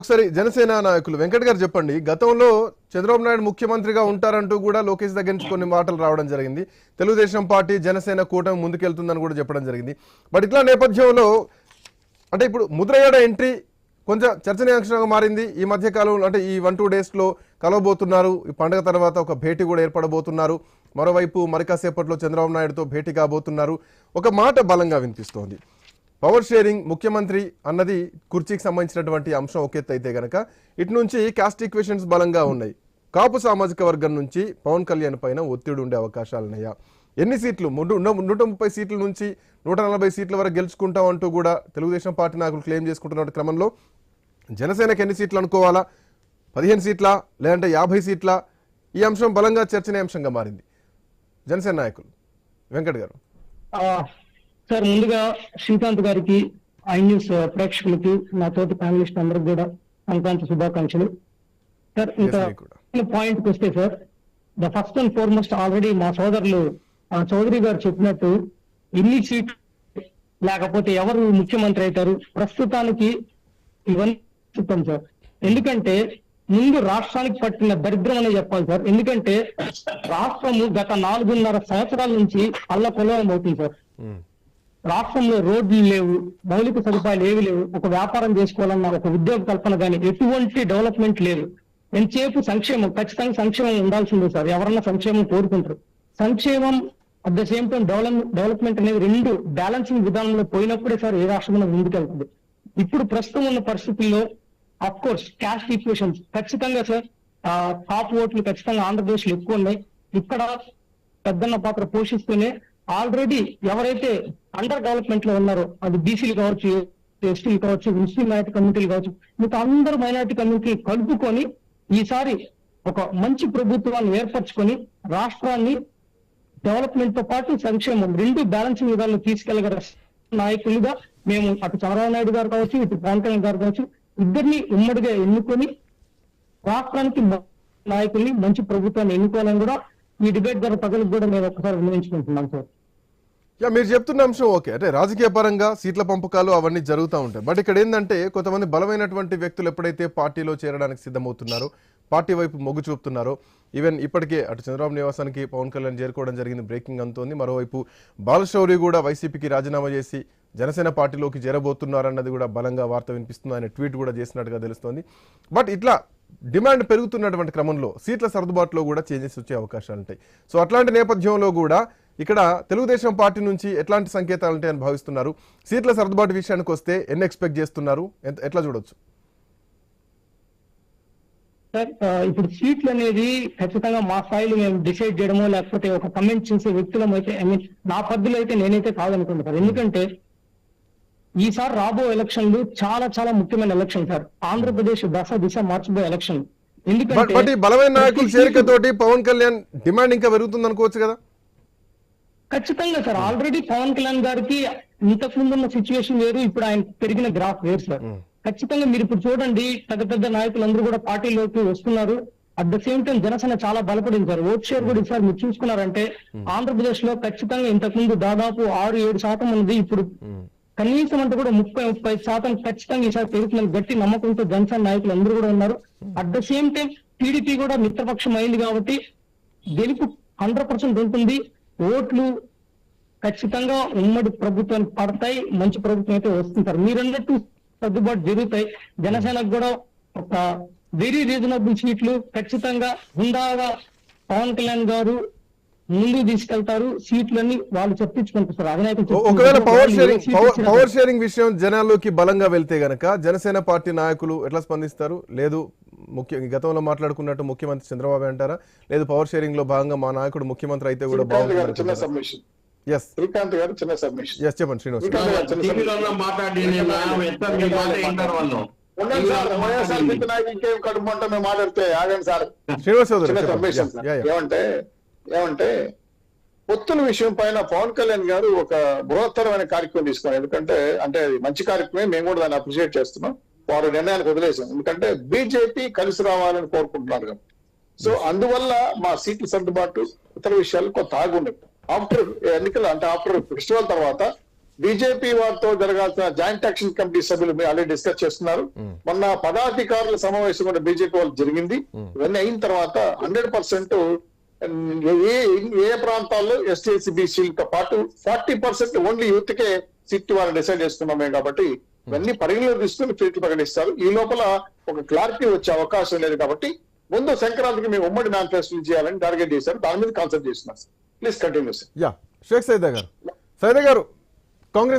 ఒకసారి జనసేన నాయకులు వెంకట్ గారు చెప్పండి, గతంలో చంద్రబాబు నాయుడు ముఖ్యమంత్రిగా ఉంటారంటూ కూడా లోకేష్ దగ్గర నుంచి కొన్ని మాటలు రావడం జరిగింది. తెలుగుదేశం పార్టీ జనసేన కూటమి ముందుకెళ్తుందని కూడా చెప్పడం జరిగింది. బట్ ఇట్లా నేపథ్యంలో అంటే ఇప్పుడు ముద్రగడ ఎంట్రీ కొంచెం చర్చనీయాంశంగా మారింది. ఈ మధ్య కాలంలో అంటే ఈ 1-2 డేస్లో కలవబోతున్నారు. ఈ పండుగ తర్వాత ఒక భేటీ కూడా ఏర్పడబోతున్నారు. మరోవైపు మరి కాసేపట్లో చంద్రబాబు నాయుడుతో భేటీ కాబోతున్నారు. ఒక మాట బలంగా వినిపిస్తోంది, పవర్ షేరింగ్ ముఖ్యమంత్రి అన్నది కుర్చీకి సంబంధించినటువంటి అంశం ఒక ఎత్తు అయితే గనక ఇటు నుంచి కాస్ట్ ఈక్వేషన్స్ బలంగా ఉన్నాయి. కాపు సామాజిక వర్గం నుంచి పవన్ కళ్యాణ్ పైన ఒత్తిడి ఉండే అవకాశాలున్నాయా? ఎన్ని సీట్లు 130 సీట్ల నుంచి 140 సీట్ల వరకు గెలుచుకుంటాం అంటూ కూడా తెలుగుదేశం పార్టీ నాయకులు క్లెయిమ్ చేసుకుంటున్న క్రమంలో జనసేనకి ఎన్ని సీట్లు అనుకోవాలా? 15 సీట్ల లేదంటే 50 సీట్ల? ఈ అంశం బలంగా చర్చనీయాంశంగా మారింది. జనసేన నాయకులు వెంకట్ గారు. సార్, ముందుగా శ్రీకాంత్ గారికి, ఐ న్యూస్ ప్రేక్షకులకి, నా తోటి ప్యానలిస్ట్ అందరికి కూడా సంక్రాంతి శుభాకాంక్షలు. సార్, ఇంకా పాయింట్కి వస్తే sir, the first and foremost already మా సోదరులు చౌదరి గారు చెప్పినట్టు ఎన్ని సీట్లు లేకపోతే ఎవరు ముఖ్యమంత్రి అవుతారు ప్రస్తుతానికి ఇవన్నీ చెప్తాం సార్. ఎందుకంటే ముందు రాష్ట్రానికి పట్టిన దరిద్రం అనే చెప్పాలి సార్. ఎందుకంటే రాష్ట్రము గత 4.5 సంవత్సరాల నుంచి అల్లకొల్లం అవుతుంది సార్. రాష్ట్రంలో రోడ్లు లేవు, మౌలిక సదుపాయాలు ఏవి లేవు. ఒక వ్యాపారం చేసుకోవాలన్నా, ఒక ఉద్యోగ కల్పన కానీ ఎటువంటి డెవలప్మెంట్ లేదు. ఎంతసేపు సంక్షేమం, ఖచ్చితంగా సంక్షేమం ఉండాల్సిందే సార్. ఎవరన్నా సంక్షేమం కోరుకుంటారు. సంక్షేమం at the same time development అనేది రెండు బ్యాలెన్సింగ్ విధానంలో పోయినప్పుడే సార్ ఏ రాష్ట్రం ముందుకెళ్తుంది. ఇప్పుడు ప్రస్తుతం ఉన్న పరిస్థితుల్లో అఫ్ కోర్స్ క్యాస్ట్ ఈక్వేషన్స్ ఖచ్చితంగా సార్, టాప్ ఓట్లు ఖచ్చితంగా ఆంధ్రప్రదేశ్ లో ఎక్కువ ఉన్నాయి. ఇక్కడ పెద్దన్న పాత్ర పోషిస్తూనే ఆల్రెడీ ఎవరైతే అండర్ డెవలప్మెంట్ లో ఉన్నారో, అది బీసీలు కావచ్చు, ఎస్టీలు కావచ్చు, ముస్లిం మైనార్టీ కమ్యూనిటీలు కావచ్చు, మీకు అందరు మైనార్టీ కమ్యూనిటీ కలుపుకొని ఈసారి ఒక మంచి ప్రభుత్వాన్ని ఏర్పరచుకొని రాష్ట్రాన్ని డెవలప్మెంట్ తో పాటు సంక్షేమం రెండు బ్యాలెన్సింగ్ విధానంలో తీసుకెళ్లగల నాయకులుగా మేము అటు చంద్రబాబు నాయుడు గారు కావచ్చు, ఇటు పవన్ కళ్యాణ్ గారు కావచ్చు, ఇద్దరిని ఉమ్మడిగా ఎన్నుకొని రాష్ట్రానికి నాయకుల్ని, మంచి ప్రభుత్వాన్ని ఎన్నుకోవాలని కూడా ఈ డిబేట్ ద్వారా ప్రజలకు కూడా మేము ఒకసారి వినియోగించుకుంటున్నాం సార్. మీరు చెప్తున్న అంశం ఓకే, అంటే రాజకీయ పరంగా సీట్ల పంపకాలు అవన్నీ జరుగుతూ ఉంటాయి. బట్ ఇక్కడ ఏంటంటే కొంతమంది బలమైనటువంటి వ్యక్తులు ఎప్పుడైతే పార్టీలో చేరడానికి సిద్ధమవుతున్నారో, పార్టీ వైపు మొగ్గు చూపుతున్నారో, ఈవెన్ ఇప్పటికే అటు చంద్రబాబు నివాసానికి పవన్ కళ్యాణ్ చేరుకోవడం జరిగింది, బ్రేకింగ్ అంతోంది. మరోవైపు బాలశౌరి కూడా వైసీపీకి రాజీనామా చేసి జనసేన పార్టీలోకి చేరబోతున్నారన్నది కూడా బలంగా వార్త వినిపిస్తుంది. ఆయన ట్వీట్ కూడా చేసినట్టుగా తెలుస్తోంది. బట్ ఇట్లా డిమాండ్ పెరుగుతున్నటువంటి క్రమంలో సీట్ల సర్దుబాటులో కూడా చేంజెస్ వచ్చే అవకాశాలు ఉంటాయి. సో అట్లాంటి నేపథ్యంలో కూడా ఇక్కడ తెలుగుదేశం పార్టీ నుంచి ఎట్లాంటి సంకేతాలు ఉంటాయని భావిస్తున్నారు? సీట్ల సర్దుబాటు విషయానికి వస్తే ఎన్ని ఎక్స్పెక్ట్ చేస్తున్నారు? ఎట్లా చూడొచ్చు సార్? ఇప్పుడు సీట్లు అనేది ఖచ్చితంగా మా స్థాయిలో మేము డిసైడ్ చేయడమో లేకపోతే ఒక కమెంట్ చేసే వ్యక్తులం అయితే, ఐ మీన్ నా పద్ధతిలో అయితే నేనైతే కాదనుకుంటున్నాను. ఎందుకంటే ఈసారి రాబో ఎలక్షన్లు చాలా చాలా ముఖ్యమైన ఎలక్షన్ సార్. ఆంధ్రప్రదేశ్ దిశ మార్చిపోయే ఎలక్షన్. ఎందుకంటే బలమైన నాయకుల చేరికతోటి పవన్ కళ్యాణ్ డిమాండ్ ఇంకా పెరుగుతుంది అనుకోవచ్చు కదా? ఖచ్చితంగా సార్. ఆల్రెడీ పవన్ కళ్యాణ్ గారికి ఇంతకు ముందు ఉన్న సిచ్యువేషన్ వేరు, ఇప్పుడు ఆయన పెరిగిన గ్రాఫ్ వేరు సార్. ఖచ్చితంగా మీరు ఇప్పుడు చూడండి, పెద్ద పెద్ద నాయకులందరూ కూడా పార్టీలోకి వస్తున్నారు. At the same time Janasena చాలా బలపడింది సార్. ఓట్ షేర్ కూడా ఈసారి మీరు చూసుకున్నారంటే ఆంధ్రప్రదేశ్ లో ఖచ్చితంగా ఇంతకు ముందు దాదాపు 6-7% ఉంది. ఇప్పుడు కనీసం అంటే కూడా 30-35% ఖచ్చితంగా ఈసారి పెరుగుతుందని గట్టి నమ్మకంతో జనసేన నాయకులు అందరూ కూడా ఉన్నారు. At the same time TDP కూడా మిత్రపక్షం అయింది కాబట్టి గెలుపు 100% ఉంటుంది. ఓట్లు ఖచ్చితంగా ఉమ్మడి ప్రభుత్వానికి పడతాయి, మంచి ప్రభుత్వం అయితే వస్తుంది సార్. మీరన్నట్టు సర్దుబాటు జరుగుతాయి. జనసేనకు కూడా ఒక వెరీ రీజనబుల్ సీట్లు ఖచ్చితంగా హుందాగా పవన్ కళ్యాణ్ గారు ముందుకు తీసుకెళ్తారు. సీట్లన్నీ వాళ్ళు చెప్పించుకుంటారు. ఒకవేళ పవర్ షేరింగ్ విషయం జనాల్లోకి బలంగా వెళ్తే గనక జనసేన పార్టీ నాయకులు ఎట్లా స్పందిస్తారు? లేదు గతంలో మాట్లాడుకున్నట్టు ముఖ్యమంత్రి చంద్రబాబు అంటారా? లేదు పవర్ షేరింగ్ లో భాగంగా మా నాయకుడు ముఖ్యమంత్రి అయితే కూడా బాగుంటుంది? చెప్పండి శ్రీనివాస్. ఏమంటే పొత్తుల విషయం పైన పవన్ కళ్యాణ్ గారు ఒక బృహత్తరమైన కార్యక్రమం తీసుకున్నారు. ఎందుకంటే అంటే మంచి కార్యక్రమే, మేము కూడా దాన్ని అప్రిషియేట్ చేస్తున్నాం. వారు నిర్ణయానికి వదిలేసాం, ఎందుకంటే బీజేపీ కలిసి రావాలని కోరుకుంటున్నారు కాబట్టి. సో అందువల్ల మా సీట్ల సర్దుబాటు ఇతర విషయాలు కొంత ఆగున్నాయి. ఆఫ్టర్ ఎన్నికలు అంటే ఆఫ్టర్ ఫెస్టివల్ తర్వాత బీజేపీ వారితో జరగాల్సిన జాయింట్ యాక్షన్ కమిటీ సభ్యులు మీరు ఆల్రెడీ డిస్కస్ చేస్తున్నారు. మొన్న పదాధికారుల సమావేశం కూడా బీజేపీ వాళ్ళు జరిగింది. ఇవన్నీ అయిన తర్వాత 100% ఏ ప్రాంతాల్లో ఎస్టీ బీసీలతో పాటు 40% ఓన్లీ యూత్ కే సీట్ వాళ్ళు డిసైడ్ చేసుకున్నామే కాబట్టి ఇవన్నీ పరిగణలో తీసుకుని సీట్లు ప్రకటిస్తారు. ఈ లోపల ఒక క్లారిటీ వచ్చే అవకాశం లేదు కాబట్టి ముందు సంక్రాంతికి మేము ఉమ్మడి మేనిఫెస్టో చేయాలని టార్గెట్ చేశారు. దాని మీద కాన్సెప్ట్ చేస్తున్నారు. Please continue sir. Yeah, Sheikh Saida గారు కాంగ్రెస్